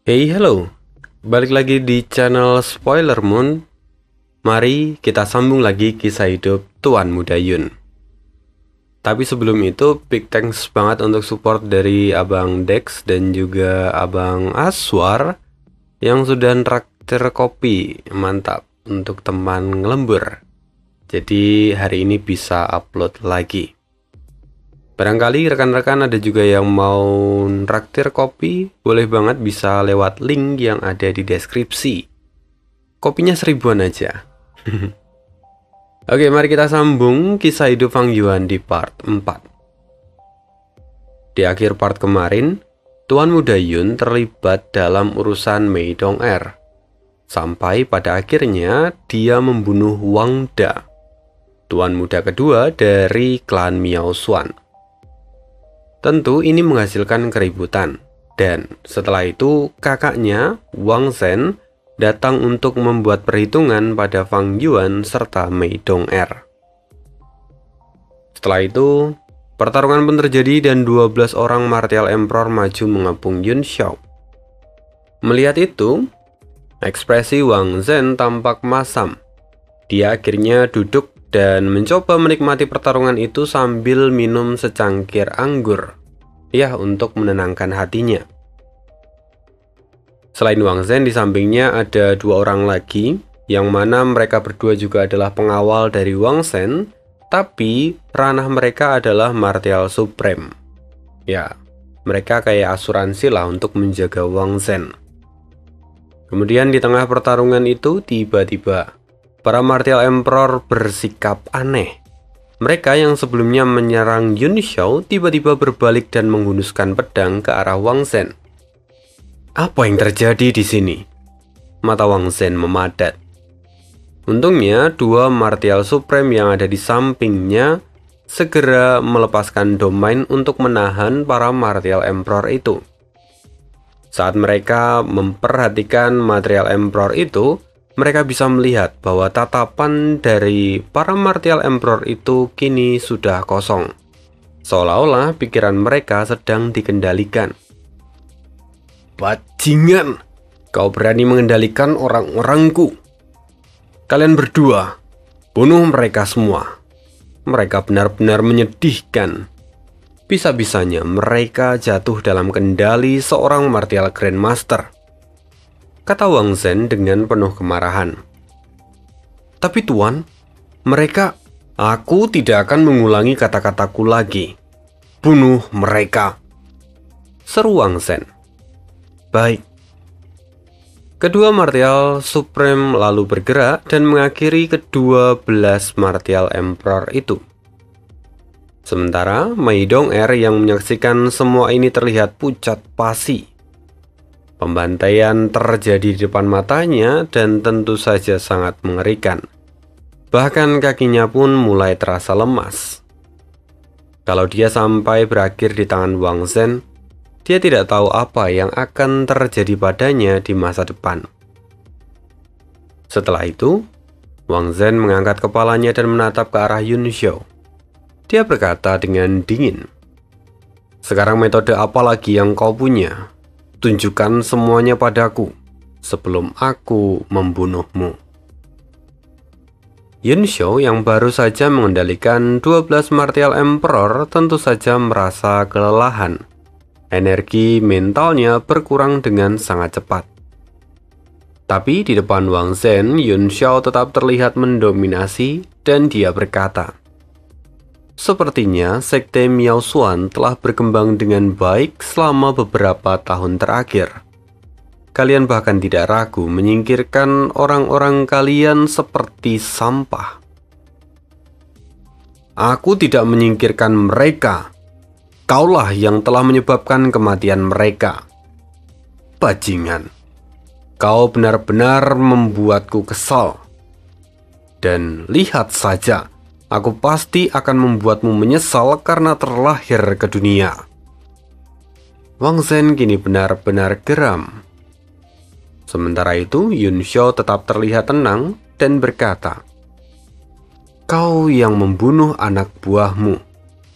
Hey, halo. Balik lagi di channel Spoiler Moon. Mari kita sambung lagi kisah hidup Tuan Muda Yun. Tapi sebelum itu, big thanks banget untuk support dari Abang Dex dan juga Abang Aswar yang sudah traktir kopi. Mantap untuk teman ngelembur. Jadi hari ini bisa upload lagi. Barangkali rekan-rekan ada juga yang mau traktir kopi, boleh banget bisa lewat link yang ada di deskripsi. Kopinya 1000-an aja. Oke, mari kita sambung kisah hidup Fang Yuan di part 4. Di akhir part kemarin, Tuan Muda Yun terlibat dalam urusan Mei Dong-er. Sampai pada akhirnya dia membunuh Wang Da, tuan muda kedua dari klan Miao Xuan. Tentu ini menghasilkan keributan, dan setelah itu kakaknya, Wang Zhen, datang untuk membuat perhitungan pada Fang Yuan serta Mei Dong-er. Setelah itu, pertarungan pun terjadi dan 12 orang Martial Emperor maju mengepung Yun Xiao. Melihat itu, ekspresi Wang Zhen tampak masam. Dia akhirnya duduk dan mencoba menikmati pertarungan itu sambil minum secangkir anggur, ya, untuk menenangkan hatinya. Selain Wang Zhen, di sampingnya ada 2 orang lagi, yang mana mereka berdua juga adalah pengawal dari Wang Zhen, tapi ranah mereka adalah Martial Supreme. Ya, mereka kayak asuransi lah untuk menjaga Wang Zhen. Kemudian di tengah pertarungan itu, tiba-tiba para Martial Emperor bersikap aneh. Mereka yang sebelumnya menyerang Yun Xiao tiba-tiba berbalik dan menghunuskan pedang ke arah Wang Zhen. Apa yang terjadi di sini? Mata Wang Zhen memadat. Untungnya 2 Martial Supreme yang ada di sampingnya segera melepaskan domain untuk menahan para Martial Emperor itu. Saat mereka memperhatikan Martial Emperor itu, mereka bisa melihat bahwa tatapan dari para Martial Emperor itu kini sudah kosong. Seolah-olah pikiran mereka sedang dikendalikan. Bajingan, kau berani mengendalikan orang-orangku. Kalian berdua, bunuh mereka semua. Mereka benar-benar menyedihkan. Bisa-bisanya mereka jatuh dalam kendali seorang Martial Grandmaster, kata Wang Zhen dengan penuh kemarahan. Tapi tuan, aku tidak akan mengulangi kata-kataku lagi. Bunuh mereka, seru Wang Zhen. Baik. Kedua Martial Supreme lalu bergerak dan mengakhiri ke-12 Martial Emperor itu. Sementara Mei Dong-er yang menyaksikan semua ini terlihat pucat pasi. Pembantaian terjadi di depan matanya dan tentu saja sangat mengerikan. Bahkan kakinya pun mulai terasa lemas. Kalau dia sampai berakhir di tangan Wang Zhen, dia tidak tahu apa yang akan terjadi padanya di masa depan. Setelah itu, Wang Zhen mengangkat kepalanya dan menatap ke arah Yun Xiao. Dia berkata dengan dingin, "Sekarang metode apa lagi yang kau punya? Tunjukkan semuanya padaku sebelum aku membunuhmu." Yun Xiao yang baru saja mengendalikan 12 Martial Emperor tentu saja merasa kelelahan. Energi mentalnya berkurang dengan sangat cepat. Tapi di depan Wang Zhen, Yun Xiao tetap terlihat mendominasi dan dia berkata, "Sepertinya Sekte Miao Xuan telah berkembang dengan baik selama beberapa tahun terakhir. Kalian bahkan tidak ragu menyingkirkan orang-orang kalian seperti sampah." "Aku tidak menyingkirkan mereka. Kaulah yang telah menyebabkan kematian mereka. Bajingan, kau benar-benar membuatku kesal. Dan lihat saja, aku pasti akan membuatmu menyesal karena terlahir ke dunia." Wang Zhen kini benar-benar geram. Sementara itu, Yun Xiao tetap terlihat tenang dan berkata, "Kau yang membunuh anak buahmu,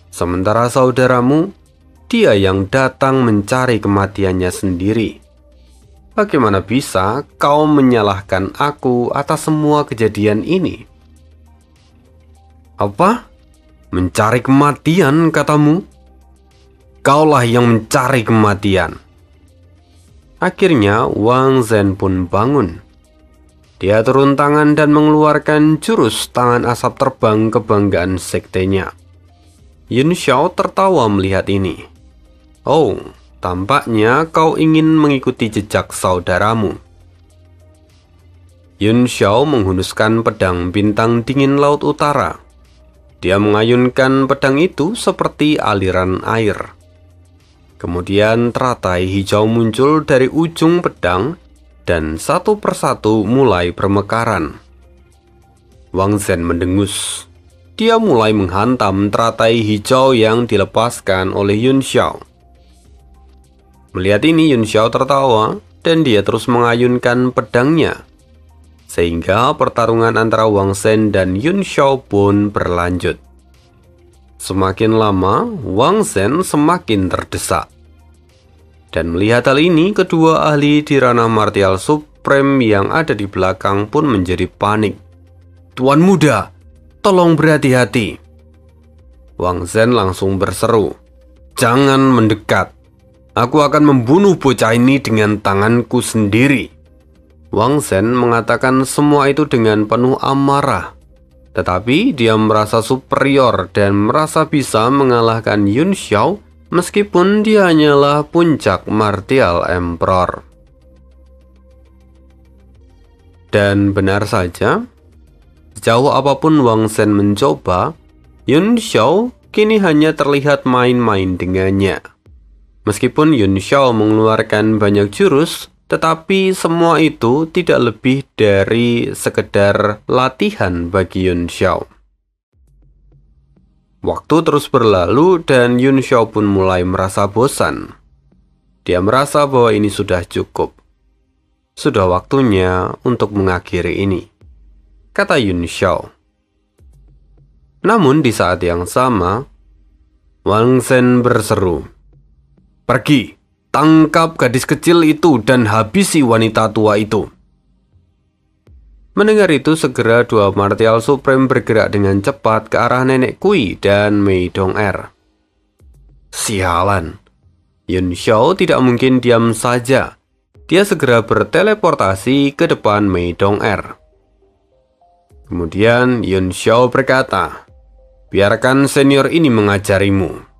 sementara saudaramu, dia yang datang mencari kematiannya sendiri. Bagaimana bisa kau menyalahkan aku atas semua kejadian ini? Apa? Mencari kematian, katamu? Kaulah yang mencari kematian. Akhirnya Wang Zhen pun bangun. Dia turun tangan dan mengeluarkan jurus tangan asap terbang kebanggaan sektenya. Yun Xiao tertawa melihat ini. Oh, tampaknya kau ingin mengikuti jejak saudaramu. Yun Xiao menghunuskan pedang bintang dingin laut utara. Dia mengayunkan pedang itu seperti aliran air. Kemudian teratai hijau muncul dari ujung pedang dan satu persatu mulai bermekaran. Wang Zhen mendengus. Dia mulai menghantam teratai hijau yang dilepaskan oleh Yun Xiao. Melihat ini, Yun Xiao tertawa dan dia terus mengayunkan pedangnya. Sehingga pertarungan antara Wang Zhen dan Yun Xiao pun berlanjut. Semakin lama, Wang Zhen semakin terdesak. Dan melihat hal ini, kedua ahli di ranah martial supreme yang ada di belakang pun menjadi panik. Tuan muda, tolong berhati-hati. Wang Zhen langsung berseru, jangan mendekat. Aku akan membunuh bocah ini dengan tanganku sendiri. Wang Zhen mengatakan semua itu dengan penuh amarah. Tetapi dia merasa superior dan merasa bisa mengalahkan Yun Xiao meskipun dia hanyalah puncak martial emperor. Dan benar saja, sejauh apapun Wang Zhen mencoba, Yun Xiao kini hanya terlihat main-main dengannya. Meskipun Yun Xiao mengeluarkan banyak jurus, tetapi semua itu tidak lebih dari sekedar latihan bagi Yun Xiao. Waktu terus berlalu dan Yun Xiao pun mulai merasa bosan. Dia merasa bahwa ini sudah cukup. Sudah waktunya untuk mengakhiri ini, kata Yun Xiao. Namun di saat yang sama, Wang Zhen berseru, pergi! Tangkap gadis kecil itu dan habisi wanita tua itu. Mendengar itu, segera dua martial supreme bergerak dengan cepat ke arah Nenek Kui dan Mei Dong-er. Sialan, Yun Xiao tidak mungkin diam saja. Dia segera berteleportasi ke depan Mei Dong-er. Kemudian Yun Xiao berkata, biarkan senior ini mengajarimu.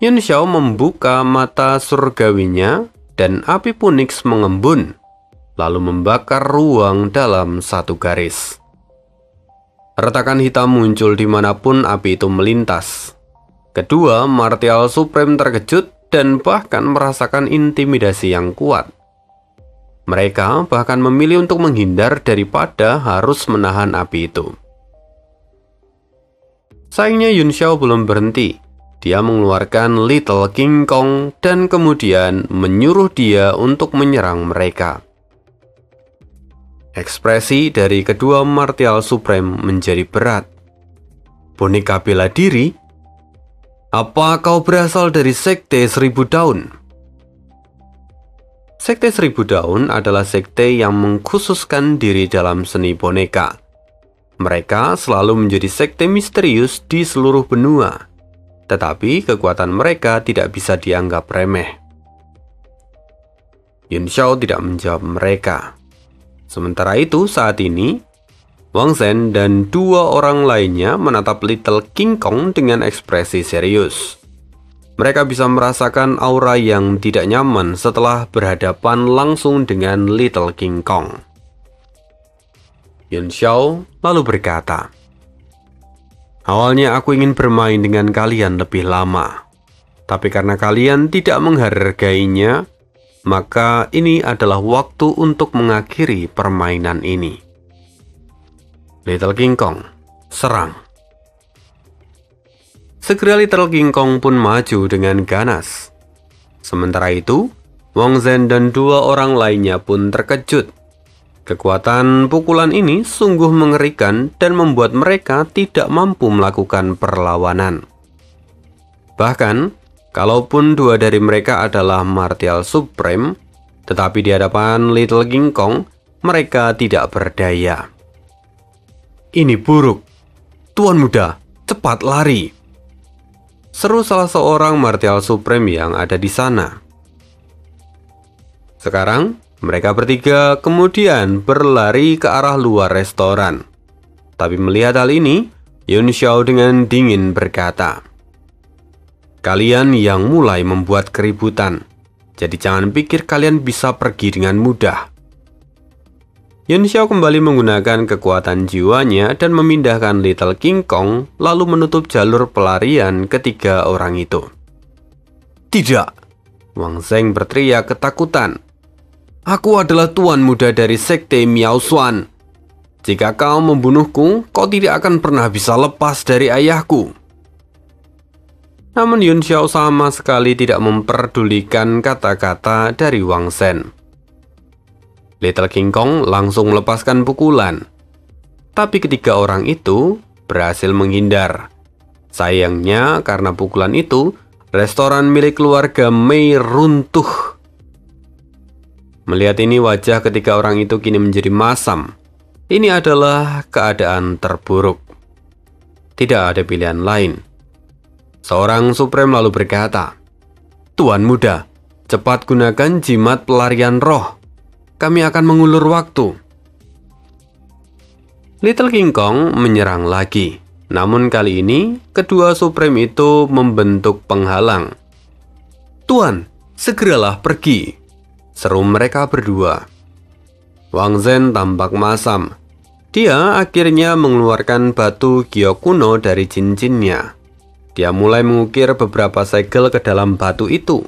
Yun Xiao membuka mata surgawinya dan api Punix mengembun, lalu membakar ruang dalam satu garis. Retakan hitam muncul dimanapun api itu melintas. Kedua martial supreme terkejut dan bahkan merasakan intimidasi yang kuat. Mereka bahkan memilih untuk menghindar daripada harus menahan api itu. Sayangnya Yun Xiao belum berhenti. Dia mengeluarkan Little King Kong dan kemudian menyuruh dia untuk menyerang mereka. Ekspresi dari kedua martial supreme menjadi berat. Boneka bela diri? Apa kau berasal dari Sekte Seribu Daun? Sekte Seribu Daun adalah sekte yang mengkhususkan diri dalam seni boneka. Mereka selalu menjadi sekte misterius di seluruh benua. Tetapi kekuatan mereka tidak bisa dianggap remeh. Yun Xiao tidak menjawab mereka. Sementara itu saat ini, Wang Zhen dan dua orang lainnya menatap Little King Kong dengan ekspresi serius. Mereka bisa merasakan aura yang tidak nyaman setelah berhadapan langsung dengan Little King Kong. Yun Xiao lalu berkata, awalnya aku ingin bermain dengan kalian lebih lama. Tapi karena kalian tidak menghargainya, maka ini adalah waktu untuk mengakhiri permainan ini. Little King Kong, serang. Segera Little King Kong pun maju dengan ganas. Sementara itu, Wang Zhen dan dua orang lainnya pun terkejut. Kekuatan pukulan ini sungguh mengerikan dan membuat mereka tidak mampu melakukan perlawanan. Bahkan, kalaupun dua dari mereka adalah martial supreme, Tetapi di hadapan Little King Kong, mereka tidak berdaya. "Ini buruk. Tuan muda, cepat lari!" seru salah seorang Martial Supreme yang ada di sana. Sekarang, mereka bertiga kemudian berlari ke arah luar restoran. Tapi melihat hal ini, Yun Xiao dengan dingin berkata, "Kalian yang mulai membuat keributan, jadi jangan pikir kalian bisa pergi dengan mudah." Yun Xiao kembali menggunakan kekuatan jiwanya dan memindahkan Little King Kong, lalu menutup jalur pelarian ketiga orang itu. "Tidak!" Wang Zheng berteriak ketakutan. "Aku adalah tuan muda dari sekte Miao Xuan. Jika kau membunuhku, kau tidak akan pernah bisa lepas dari ayahku." Namun Yun Xiao sama sekali tidak memperdulikan kata-kata dari Wang Zhen. Little King Kong langsung melepaskan pukulan. Tapi ketiga orang itu berhasil menghindar. Sayangnya karena pukulan itu, restoran milik keluarga Mei runtuh. Melihat ini, wajah ketiga orang itu kini menjadi masam. Ini adalah keadaan terburuk. Tidak ada pilihan lain. Seorang Supreme lalu berkata, "Tuan muda, cepat gunakan jimat pelarian roh. Kami akan mengulur waktu." Little King Kong menyerang lagi. Namun kali ini, kedua Supreme itu membentuk penghalang. "Tuan, segeralah pergi," seru mereka berdua. Wang Zhen tampak masam. Dia akhirnya mengeluarkan batu giok kuno dari cincinnya. Dia mulai mengukir beberapa segel ke dalam batu itu.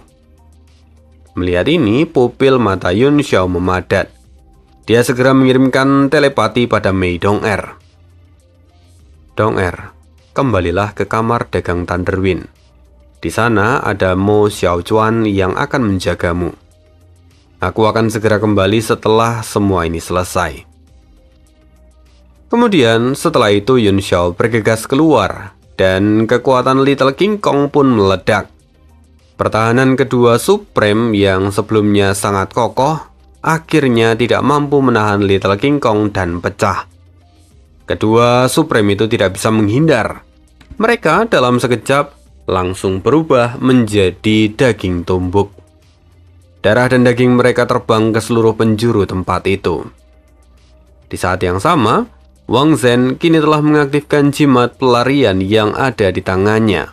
Melihat ini, pupil mata Yun Xiao memadat. Dia segera mengirimkan telepati pada Mei Dong-er. "Dong-er, kembalilah ke kamar dagang Thunderwind. Di sana ada Mo Xiaochuan yang akan menjagamu. Aku akan segera kembali setelah semua ini selesai." Kemudian setelah itu Yun Xiao bergegas keluar dan kekuatan Little King Kong pun meledak. Pertahanan kedua Supreme yang sebelumnya sangat kokoh akhirnya tidak mampu menahan Little King Kong dan pecah. Kedua Supreme itu tidak bisa menghindar. Mereka dalam sekejap langsung berubah menjadi daging tumbuk. Darah dan daging mereka terbang ke seluruh penjuru tempat itu. Di saat yang sama, Wang Zhen kini telah mengaktifkan jimat pelarian yang ada di tangannya.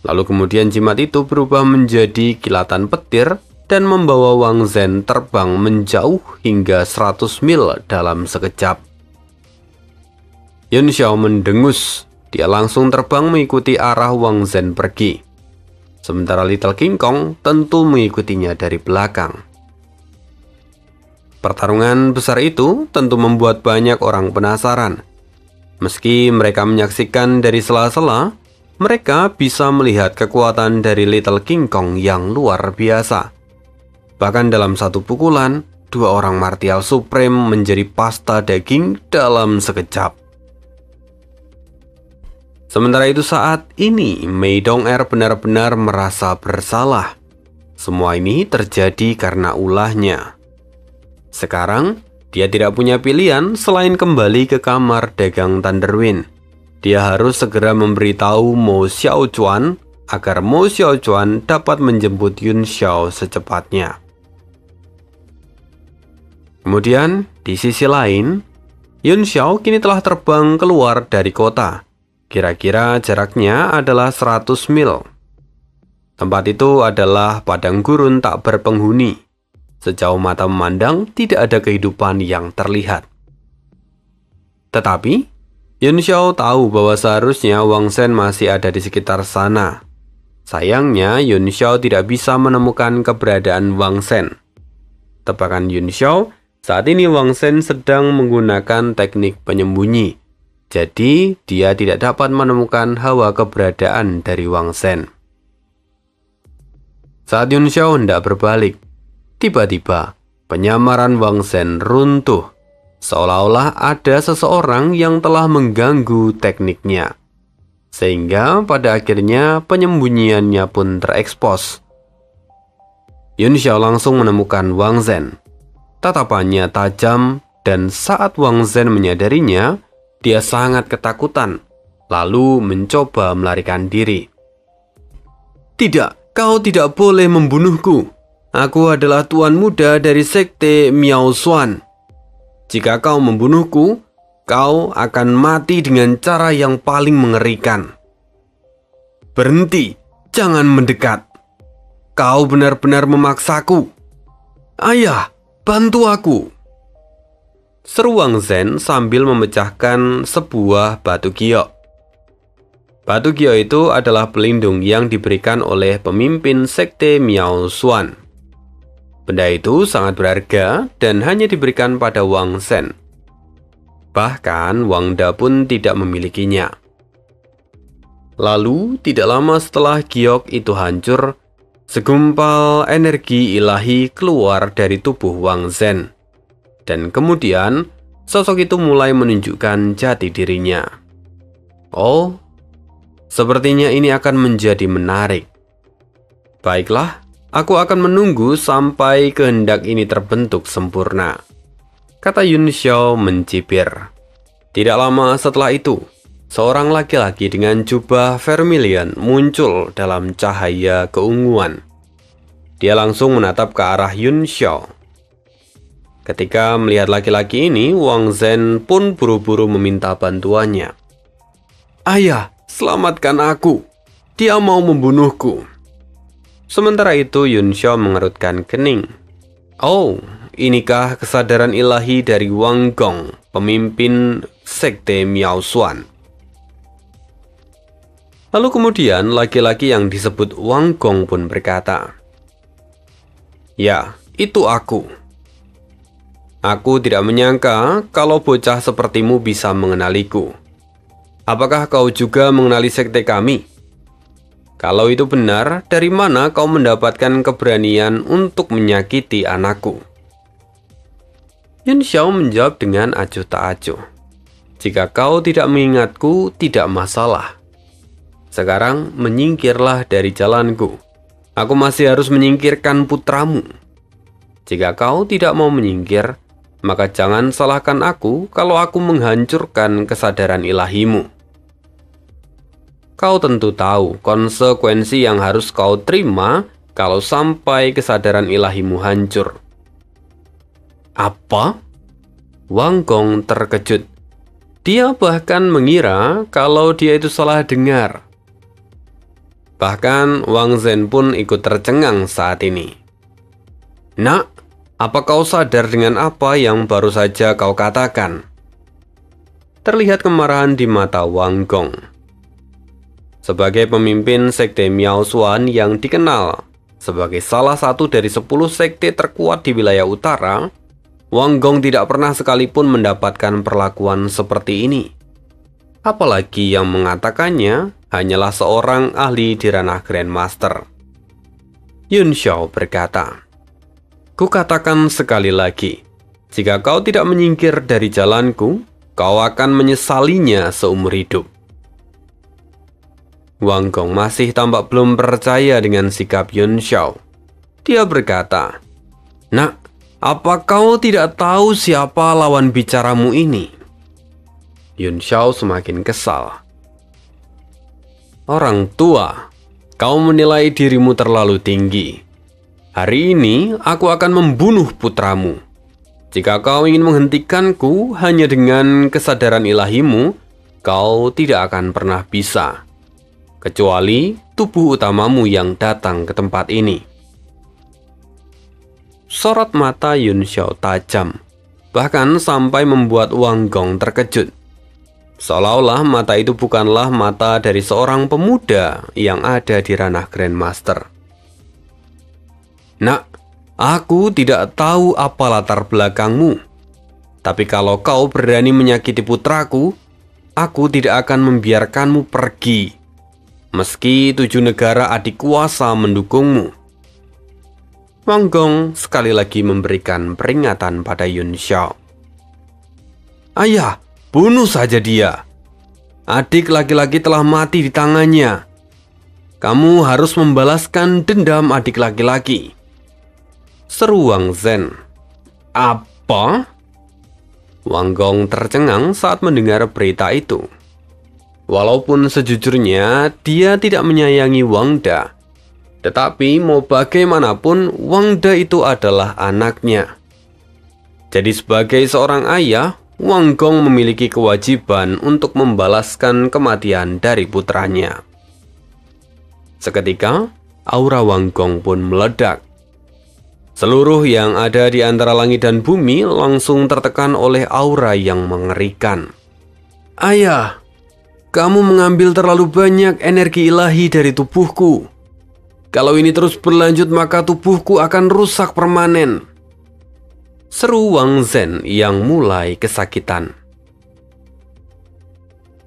Lalu kemudian jimat itu berubah menjadi kilatan petir dan membawa Wang Zhen terbang menjauh hingga 100 mil dalam sekejap. Yun Xiao mendengus. Dia langsung terbang mengikuti arah Wang Zhen pergi. Sementara Little King Kong tentu mengikutinya dari belakang. Pertarungan besar itu tentu membuat banyak orang penasaran. Meski mereka menyaksikan dari sela-sela, mereka bisa melihat kekuatan dari Little King Kong yang luar biasa. Bahkan dalam satu pukulan, dua orang Martial Supreme menjadi pasta daging dalam sekejap. Sementara itu saat ini, Mei Dong-er benar-benar merasa bersalah. Semua ini terjadi karena ulahnya. Sekarang, dia tidak punya pilihan selain kembali ke kamar dagang Thunderwind. Dia harus segera memberitahu Mo Xiaochuan agar Mo Xiaochuan dapat menjemput Yun Xiao secepatnya. Kemudian, di sisi lain, Yun Xiao kini telah terbang keluar dari kota. Kira-kira jaraknya adalah 100 mil. Tempat itu adalah padang gurun tak berpenghuni. Sejauh mata memandang, tidak ada kehidupan yang terlihat. Tetapi, Yun Xiao tahu bahwa seharusnya Wang Zhen masih ada di sekitar sana. Sayangnya, Yun Xiao tidak bisa menemukan keberadaan Wang Zhen. Tebakan Yun Xiao, saat ini Wang Zhen sedang menggunakan teknik penyembunyi. Jadi, dia tidak dapat menemukan hawa keberadaan dari Wang Zhen. Saat Yun Xiao hendak berbalik, tiba-tiba penyamaran Wang Zhen runtuh. Seolah-olah ada seseorang yang telah mengganggu tekniknya. Sehingga pada akhirnya penyembunyiannya pun terekspos. Yun Xiao langsung menemukan Wang Zhen. Tatapannya tajam, dan saat Wang Zhen menyadarinya, dia sangat ketakutan, lalu mencoba melarikan diri. "Tidak, kau tidak boleh membunuhku. Aku adalah tuan muda dari sekte Miao Xuan. Jika kau membunuhku, kau akan mati dengan cara yang paling mengerikan. Berhenti, jangan mendekat. Kau benar-benar memaksaku. Ayah, bantu aku!" seru Wang Zhen sambil memecahkan sebuah batu giok. Batu giok itu adalah pelindung yang diberikan oleh pemimpin sekte Miao Xuan. Benda itu sangat berharga dan hanya diberikan pada Wang Zhen. Bahkan Wang Da pun tidak memilikinya. Lalu, tidak lama setelah giok itu hancur, segumpal energi ilahi keluar dari tubuh Wang Zhen. Dan kemudian, sosok itu mulai menunjukkan jati dirinya. Oh, sepertinya ini akan menjadi menarik. Baiklah, aku akan menunggu sampai kehendak ini terbentuk sempurna, kata Yun Xiao mencibir. Tidak lama setelah itu, seorang laki-laki dengan jubah vermilion muncul dalam cahaya keunguan. Dia langsung menatap ke arah Yun Xiao. Ketika melihat laki-laki ini, Wang Zhen pun buru-buru meminta bantuannya. "Ayah, selamatkan aku. Dia mau membunuhku." Sementara itu, Yun Xiao mengerutkan kening. Oh, inikah kesadaran ilahi dari Wang Gong, pemimpin sekte Miao Xuan? Lalu kemudian laki-laki yang disebut Wang Gong pun berkata, "Ya, itu aku. Aku tidak menyangka kalau bocah sepertimu bisa mengenaliku. Apakah kau juga mengenali sekte kami? Kalau itu benar, dari mana kau mendapatkan keberanian untuk menyakiti anakku?" Yun Xiao menjawab dengan acuh tak acuh. "Jika kau tidak mengingatku, tidak masalah. Sekarang menyingkirlah dari jalanku. Aku masih harus menyingkirkan putramu. Jika kau tidak mau menyingkir, maka jangan salahkan aku kalau aku menghancurkan kesadaran ilahimu. Kau tentu tahu konsekuensi yang harus kau terima kalau sampai kesadaran ilahimu hancur." "Apa?" Wang Gong terkejut. Dia bahkan mengira kalau dia itu salah dengar. Bahkan Wang Zhen pun ikut tercengang saat ini. "Nak, apa kau sadar dengan apa yang baru saja kau katakan?" Terlihat kemarahan di mata Wang Gong. Sebagai pemimpin sekte Miao Xuan yang dikenal sebagai salah satu dari 10 sekte terkuat di wilayah utara, Wang Gong tidak pernah sekalipun mendapatkan perlakuan seperti ini. Apalagi yang mengatakannya hanyalah seorang ahli di ranah Grandmaster. Yun Xiao berkata, "Kukatakan sekali lagi, jika kau tidak menyingkir dari jalanku, kau akan menyesalinya seumur hidup." Wang Gong masih tampak belum percaya dengan sikap Yun Xiao. Dia berkata, "Nak, apa kau tidak tahu siapa lawan bicaramu ini?" Yun Xiao semakin kesal. "Orang tua, kau menilai dirimu terlalu tinggi. Hari ini aku akan membunuh putramu. Jika kau ingin menghentikanku hanya dengan kesadaran ilahimu, kau tidak akan pernah bisa. Kecuali tubuh utamamu yang datang ke tempat ini." Sorot mata Yun Xiao tajam, bahkan sampai membuat Wang Gong terkejut. Seolah-olah mata itu bukanlah mata dari seorang pemuda yang ada di ranah Grandmaster. "Nak, aku tidak tahu apa latar belakangmu. Tapi kalau kau berani menyakiti putraku, aku tidak akan membiarkanmu pergi. Meski 7 negara adik kuasa mendukungmu." Wang Gong sekali lagi memberikan peringatan pada Yun Xiao. "Ayah, bunuh saja dia. Adik laki-laki telah mati di tangannya. Kamu harus membalaskan dendam adik laki-laki. seru Wang Zhen. Apa? Wang Gong tercengang saat mendengar berita itu. Walaupun sejujurnya dia tidak menyayangi Wang Da, tetapi mau bagaimanapun Wang Da itu adalah anaknya. Jadi sebagai seorang ayah, Wang Gong memiliki kewajiban untuk membalaskan kematian dari putranya. Seketika, aura Wang Gong pun meledak. Seluruh yang ada di antara langit dan bumi langsung tertekan oleh aura yang mengerikan. Ayah, kamu mengambil terlalu banyak energi ilahi dari tubuhku. Kalau ini terus berlanjut maka tubuhku akan rusak permanen. Seru Wang Zhen yang mulai kesakitan.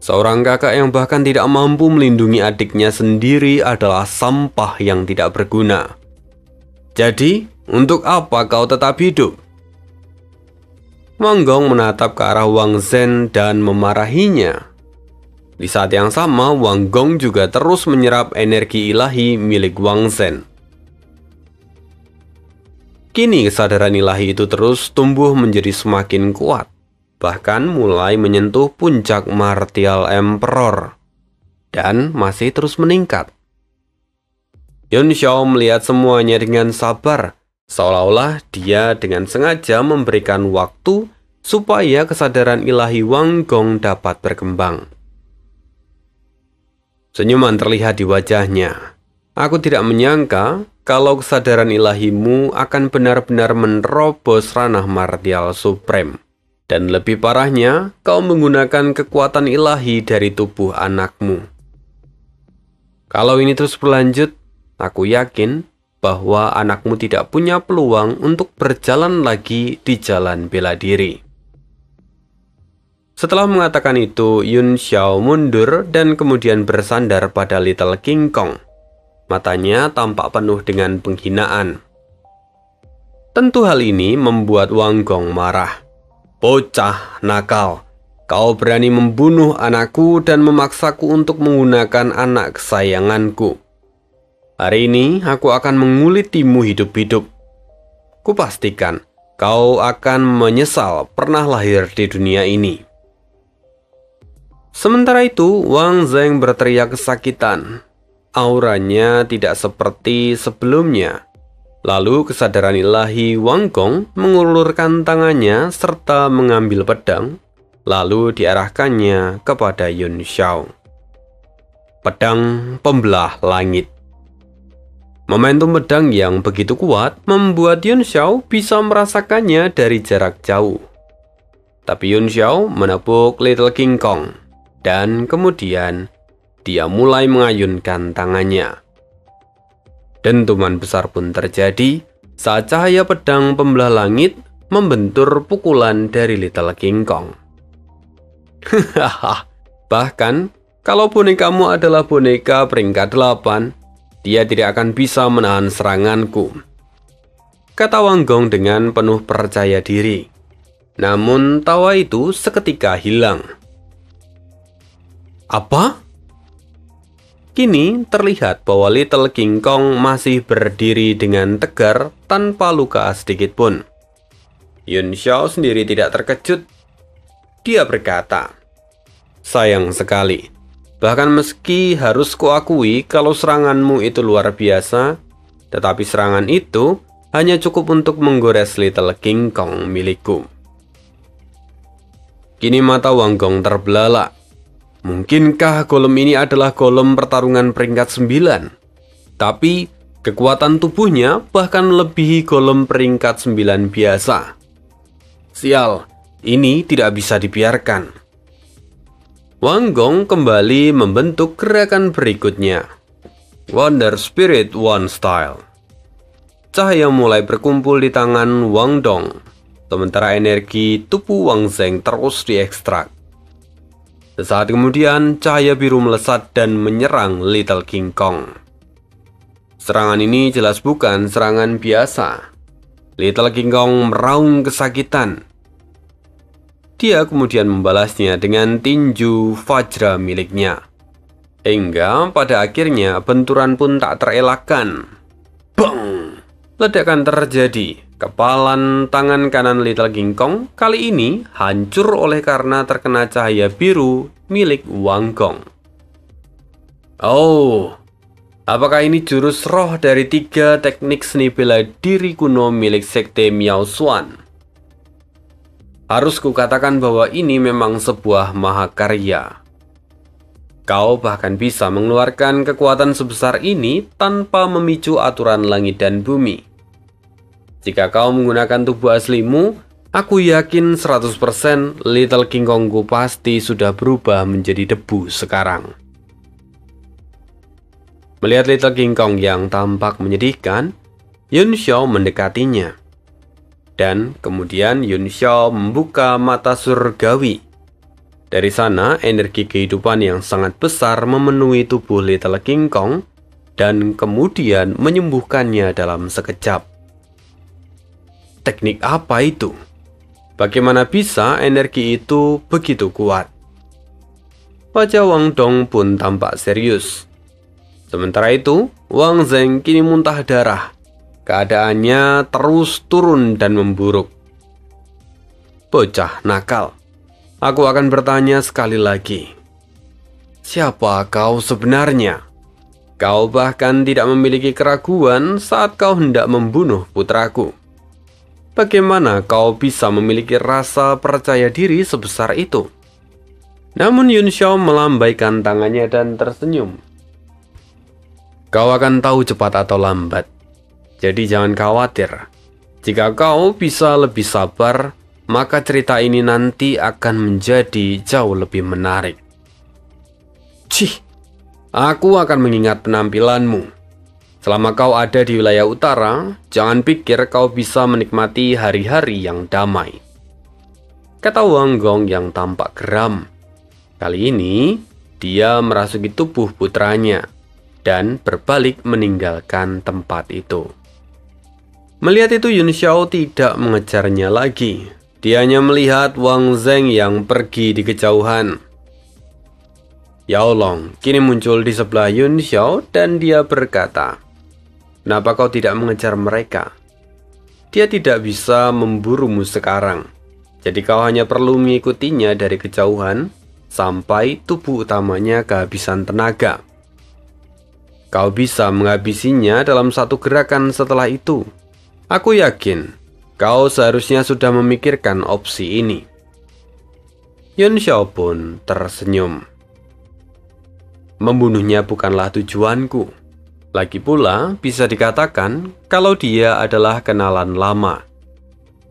Seorang kakak yang bahkan tidak mampu melindungi adiknya sendiri adalah sampah yang tidak berguna. Jadi, untuk apa kau tetap hidup? Wang Gong menatap ke arah Wang Zhen dan memarahinya. Di saat yang sama, Wang Gong juga terus menyerap energi ilahi milik Wang Zhen. Kini kesadaran ilahi itu terus tumbuh menjadi semakin kuat, bahkan mulai menyentuh puncak Martial Emperor, dan masih terus meningkat. Yun Xiao melihat semuanya dengan sabar, seolah-olah dia dengan sengaja memberikan waktu supaya kesadaran ilahi Wang Gong dapat berkembang. Senyuman terlihat di wajahnya. Aku tidak menyangka kalau kesadaran ilahimu akan benar-benar menerobos ranah Martial Supreme. Dan lebih parahnya, kau menggunakan kekuatan ilahi dari tubuh anakmu. Kalau ini terus berlanjut, aku yakin bahwa anakmu tidak punya peluang untuk berjalan lagi di jalan bela diri. Setelah mengatakan itu, Yun Xiao mundur dan kemudian bersandar pada Little King Kong. Matanya tampak penuh dengan penghinaan. Tentu hal ini membuat Wang Gong marah. Bocah nakal, kau berani membunuh anakku dan memaksaku untuk menggunakan anak kesayanganku. Hari ini aku akan mengulitimu hidup-hidup. Kupastikan kau akan menyesal pernah lahir di dunia ini. Sementara itu, Wang Zhen berteriak kesakitan. Auranya tidak seperti sebelumnya. Lalu kesadaran ilahi Wang Gong mengulurkan tangannya serta mengambil pedang, lalu diarahkannya kepada Yun Xiao. Pedang pembelah langit. Momentum pedang yang begitu kuat membuat Yun Xiao bisa merasakannya dari jarak jauh. Tapi Yun Xiao menepuk Little King Kong, dan kemudian dia mulai mengayunkan tangannya. Dentuman besar pun terjadi saat cahaya pedang pembelah langit membentur pukulan dari Little King Kong. Bahkan, kalau bonekamu adalah boneka peringkat 8, dia tidak akan bisa menahan seranganku, kata Wang Gong dengan penuh percaya diri. Namun tawa itu seketika hilang. Apa? Kini terlihat bahwa Little King Kong masih berdiri dengan tegar tanpa luka sedikit pun. Yun Xiao sendiri tidak terkejut. Dia berkata, sayang sekali. Bahkan meski harus kuakui kalau seranganmu itu luar biasa, tetapi serangan itu hanya cukup untuk menggores Little King Kong milikku. Kini mata Wang Gong terbelalak. Mungkinkah golem ini adalah golem pertarungan peringkat 9? Tapi kekuatan tubuhnya bahkan melebihi golem peringkat 9 biasa. Sial, ini tidak bisa dibiarkan. Wang Gong kembali membentuk gerakan berikutnya. Wonder Spirit One Style. Cahaya mulai berkumpul di tangan Wang Dong, sementara energi tubuh Wang Zhen terus diekstrak. Sesaat kemudian, cahaya biru melesat dan menyerang Little King Kong. Serangan ini jelas bukan serangan biasa. Little King Kong meraung kesakitan. Dia kemudian membalasnya dengan tinju Vajra miliknya. Hingga pada akhirnya benturan pun tak terelakkan. Bang! Ledakan terjadi. Kepalan tangan kanan Little King Kong kali ini hancur oleh karena terkena cahaya biru milik Wang Gong. Oh, apakah ini jurus roh dari 3 teknik seni bela diri kuno milik Sekte Miao Xuan? Harus kukatakan bahwa ini memang sebuah mahakarya. Kau bahkan bisa mengeluarkan kekuatan sebesar ini tanpa memicu aturan langit dan bumi. Jika kau menggunakan tubuh aslimu, aku yakin 100% Little King Kongku pasti sudah berubah menjadi debu sekarang. Melihat Little King Kong yang tampak menyedihkan, Yun Xiao mendekatinya. Dan kemudian Yun Xiao membuka mata surgawi. Dari sana, energi kehidupan yang sangat besar memenuhi tubuh Little King Kong dan kemudian menyembuhkannya dalam sekejap. Teknik apa itu? Bagaimana bisa energi itu begitu kuat? Wajah Wang Dong pun tampak serius. Sementara itu, Wang Zheng kini muntah darah. Keadaannya terus turun dan memburuk. Bocah nakal. Aku akan bertanya sekali lagi. Siapa kau sebenarnya? Kau bahkan tidak memiliki keraguan saat kau hendak membunuh putraku. Bagaimana kau bisa memiliki rasa percaya diri sebesar itu? Namun Yun Xiao melambaikan tangannya dan tersenyum. Kau akan tahu cepat atau lambat. Jadi jangan khawatir. Jika kau bisa lebih sabar, maka cerita ini nanti akan menjadi jauh lebih menarik. Cih, aku akan mengingat penampilanmu. Selama kau ada di wilayah utara, jangan pikir kau bisa menikmati hari-hari yang damai. Kata Wang Gong yang tampak geram. Kali ini, dia merasuki tubuh putranya dan berbalik meninggalkan tempat itu. Melihat itu, Yun Xiao tidak mengejarnya lagi. Dia hanya melihat Wang Zheng yang pergi di kejauhan. Yao Long kini muncul di sebelah Yun Xiao dan dia berkata, "Kenapa kau tidak mengejar mereka? Dia tidak bisa memburumu sekarang. Jadi kau hanya perlu mengikutinya dari kejauhan sampai tubuh utamanya kehabisan tenaga. Kau bisa menghabisinya dalam satu gerakan setelah itu. Aku yakin kau seharusnya sudah memikirkan opsi ini." Yun Xiao pun tersenyum. Membunuhnya bukanlah tujuanku. Lagi pula, bisa dikatakan kalau dia adalah kenalan lama.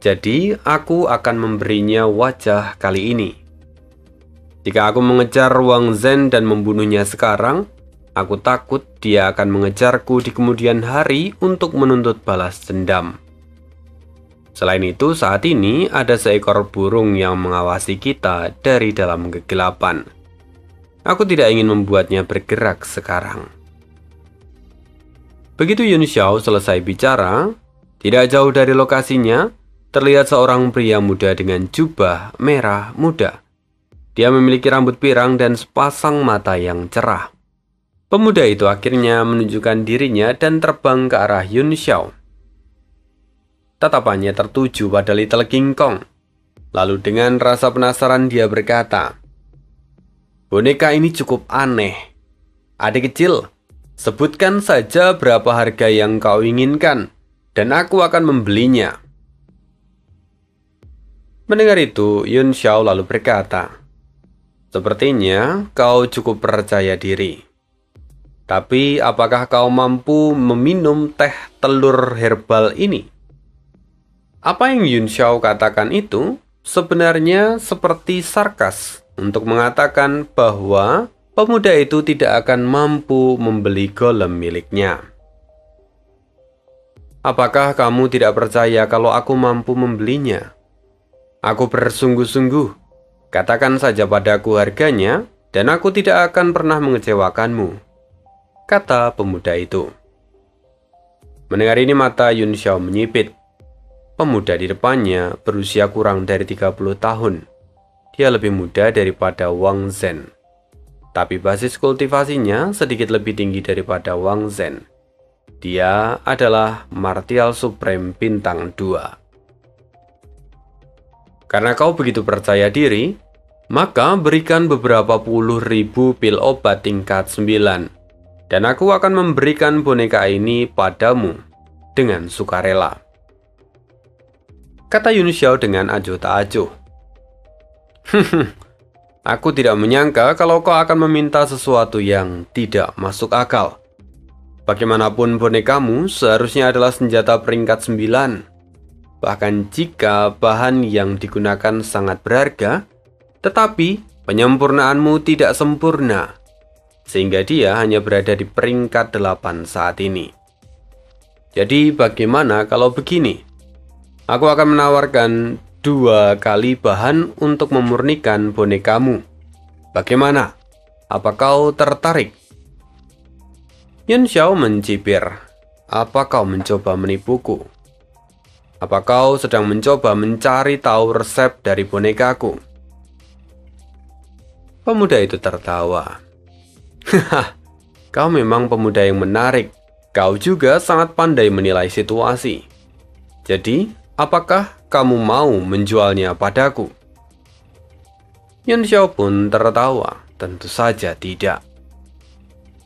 Jadi, aku akan memberinya wajah kali ini. Jika aku mengejar Wang Zhen dan membunuhnya sekarang, aku takut dia akan mengejarku di kemudian hari untuk menuntut balas dendam. Selain itu, saat ini ada seekor burung yang mengawasi kita dari dalam kegelapan. Aku tidak ingin membuatnya bergerak sekarang. Begitu Yun Xiao selesai bicara, tidak jauh dari lokasinya, terlihat seorang pria muda dengan jubah merah muda. Dia memiliki rambut pirang dan sepasang mata yang cerah. Pemuda itu akhirnya menunjukkan dirinya dan terbang ke arah Yun Xiao. Tatapannya tertuju pada Little King Kong. Lalu dengan rasa penasaran dia berkata, "Boneka ini cukup aneh. Adik kecil, sebutkan saja berapa harga yang kau inginkan, dan aku akan membelinya." Mendengar itu, Yun Xiao lalu berkata, "Sepertinya kau cukup percaya diri. Tapi apakah kau mampu meminum teh telur herbal ini?" Apa yang Yun Xiao katakan itu sebenarnya seperti sarkas untuk mengatakan bahwa pemuda itu tidak akan mampu membeli golem miliknya. "Apakah kamu tidak percaya kalau aku mampu membelinya? Aku bersungguh-sungguh. Katakan saja padaku harganya, dan aku tidak akan pernah mengecewakanmu," kata pemuda itu. Mendengar ini mata Yun Xiao menyipit. Pemuda di depannya berusia kurang dari 30 tahun. Dia lebih muda daripada Wang Zhen. Tapi basis kultivasinya sedikit lebih tinggi daripada Wang Zhen. Dia adalah Martial Supreme bintang 2. Karena kau begitu percaya diri, maka berikan beberapa puluh ribu pil obat tingkat 9, dan aku akan memberikan boneka ini padamu dengan sukarela. Kata Yun Xiao dengan acuh tak acuh. Aku tidak menyangka kalau kau akan meminta sesuatu yang tidak masuk akal. Bagaimanapun bonekamu seharusnya adalah senjata peringkat 9. Bahkan jika bahan yang digunakan sangat berharga, tetapi penyempurnaanmu tidak sempurna, sehingga dia hanya berada di peringkat 8 saat ini. Jadi bagaimana kalau begini? Aku akan menawarkan 2 kali bahan untuk memurnikan bonekamu. Bagaimana? Apa kau tertarik? Yun Xiao mencibir. Apa kau mencoba menipuku? Apa kau sedang mencoba mencari tahu resep dari bonekaku? Pemuda itu tertawa. Haha, kau memang pemuda yang menarik. Kau juga sangat pandai menilai situasi. Jadi, apakah kamu mau menjualnya padaku? Yun Xiao pun tertawa. Tentu saja tidak.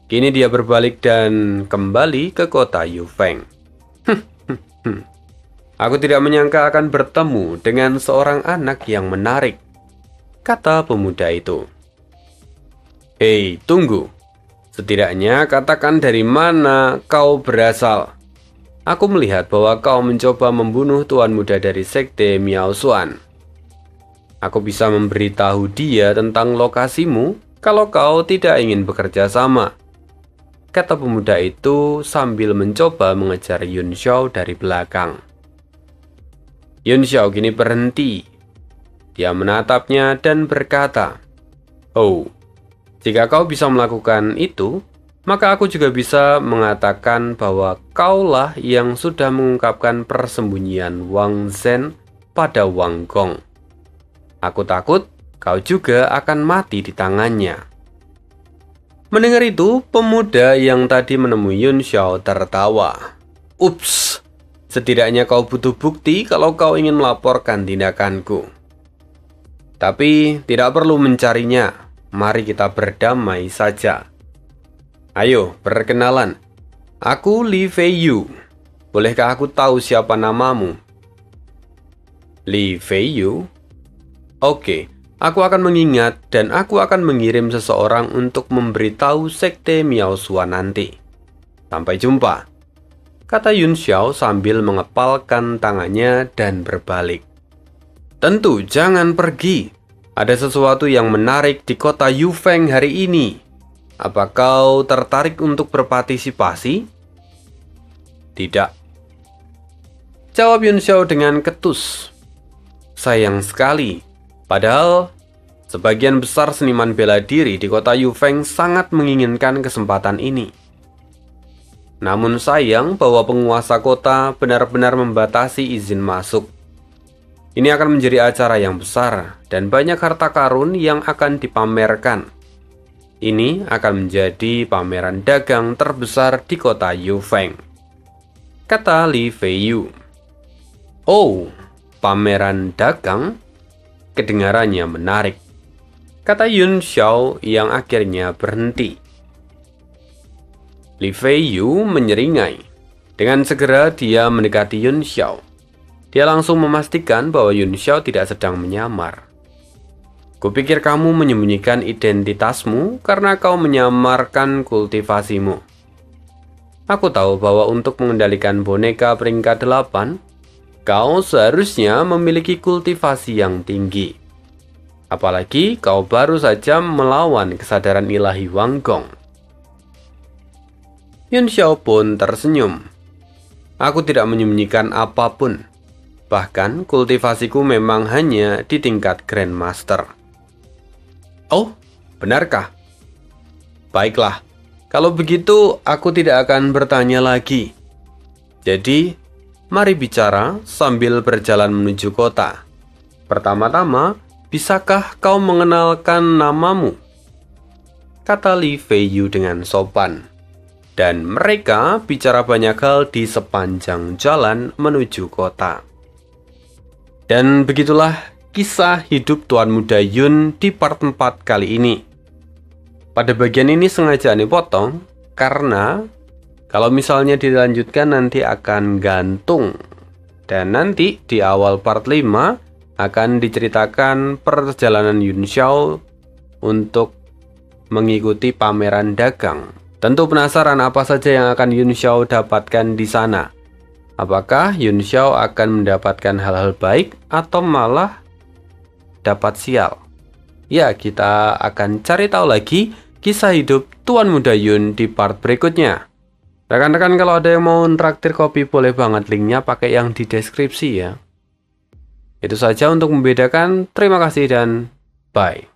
Kini dia berbalik dan kembali ke kota Yufeng. Aku tidak menyangka akan bertemu dengan seorang anak yang menarik, kata pemuda itu. Hei, tunggu. Setidaknya katakan dari mana kau berasal. Aku melihat bahwa kau mencoba membunuh tuan muda dari sekte Miao Xuan. Aku bisa memberitahu dia tentang lokasimu kalau kau tidak ingin bekerja sama, kata pemuda itu sambil mencoba mengejar Yun Xiao dari belakang. Yun Xiao kini berhenti. Dia menatapnya dan berkata, "Oh, jika kau bisa melakukan itu, maka aku juga bisa mengatakan bahwa kaulah yang sudah mengungkapkan persembunyian Wang Zhen pada Wang Gong. Aku takut kau juga akan mati di tangannya." Mendengar itu, pemuda yang tadi menemui Yun Xiao tertawa. Ups, setidaknya kau butuh bukti kalau kau ingin melaporkan tindakanku. Tapi tidak perlu mencarinya. Mari kita berdamai saja. Ayo, perkenalan. Aku Li Fei Yu. Bolehkah aku tahu siapa namamu? Li Fei Yu? Oke, aku akan mengingat dan aku akan mengirim seseorang untuk memberitahu sekte Miao Xuan nanti. Sampai jumpa, kata Yun Xiao sambil mengepalkan tangannya dan berbalik. Tentu jangan pergi. Ada sesuatu yang menarik di kota Yufeng hari ini. Apa kau tertarik untuk berpartisipasi? Tidak, jawab Yun Xiao dengan ketus. Sayang sekali. Padahal sebagian besar seniman bela diri di kota Yufeng sangat menginginkan kesempatan ini. Namun sayang bahwa penguasa kota benar-benar membatasi izin masuk. Ini akan menjadi acara yang besar dan banyak harta karun yang akan dipamerkan. Ini akan menjadi pameran dagang terbesar di kota Yufeng, kata Li Fei Yu. Oh, pameran dagang? Kedengarannya menarik, kata Yun Xiao yang akhirnya berhenti. Li Fei Yu menyeringai. Dengan segera dia mendekati Yun Xiao. Dia langsung memastikan bahwa Yun Xiao tidak sedang menyamar. Kupikir kamu menyembunyikan identitasmu karena kau menyamarkan kultivasimu. Aku tahu bahwa untuk mengendalikan boneka peringkat 8, kau seharusnya memiliki kultivasi yang tinggi. Apalagi kau baru saja melawan kesadaran ilahi Wang Gong. Yun Xiao pun tersenyum. Aku tidak menyembunyikan apapun. Bahkan kultivasiku memang hanya di tingkat Grandmaster. Oh, benarkah? Baiklah, kalau begitu aku tidak akan bertanya lagi. Jadi, mari bicara sambil berjalan menuju kota. Pertama-tama, bisakah kau mengenalkan namamu? Kata Li Fei Yu dengan sopan. Dan mereka bicara banyak hal di sepanjang jalan menuju kota. Dan begitulah kisah hidup Tuan Muda Yun di part 4 kali ini. Pada bagian ini sengaja Ani potong karena kalau misalnya dilanjutkan nanti akan gantung. Dan nanti di awal part 5 akan diceritakan perjalanan Yun Xiao untuk mengikuti pameran dagang. Tentu penasaran apa saja yang akan Yun Xiao dapatkan di sana. Apakah Yun Xiao akan mendapatkan hal-hal baik atau malah dapat sial? Ya, kita akan cari tahu lagi kisah hidup Tuan Muda Yun di part berikutnya. Rekan-rekan, kalau ada yang mau traktir kopi boleh banget, linknya pakai yang di deskripsi ya. Itu saja untuk membedakan. Terima kasih dan bye.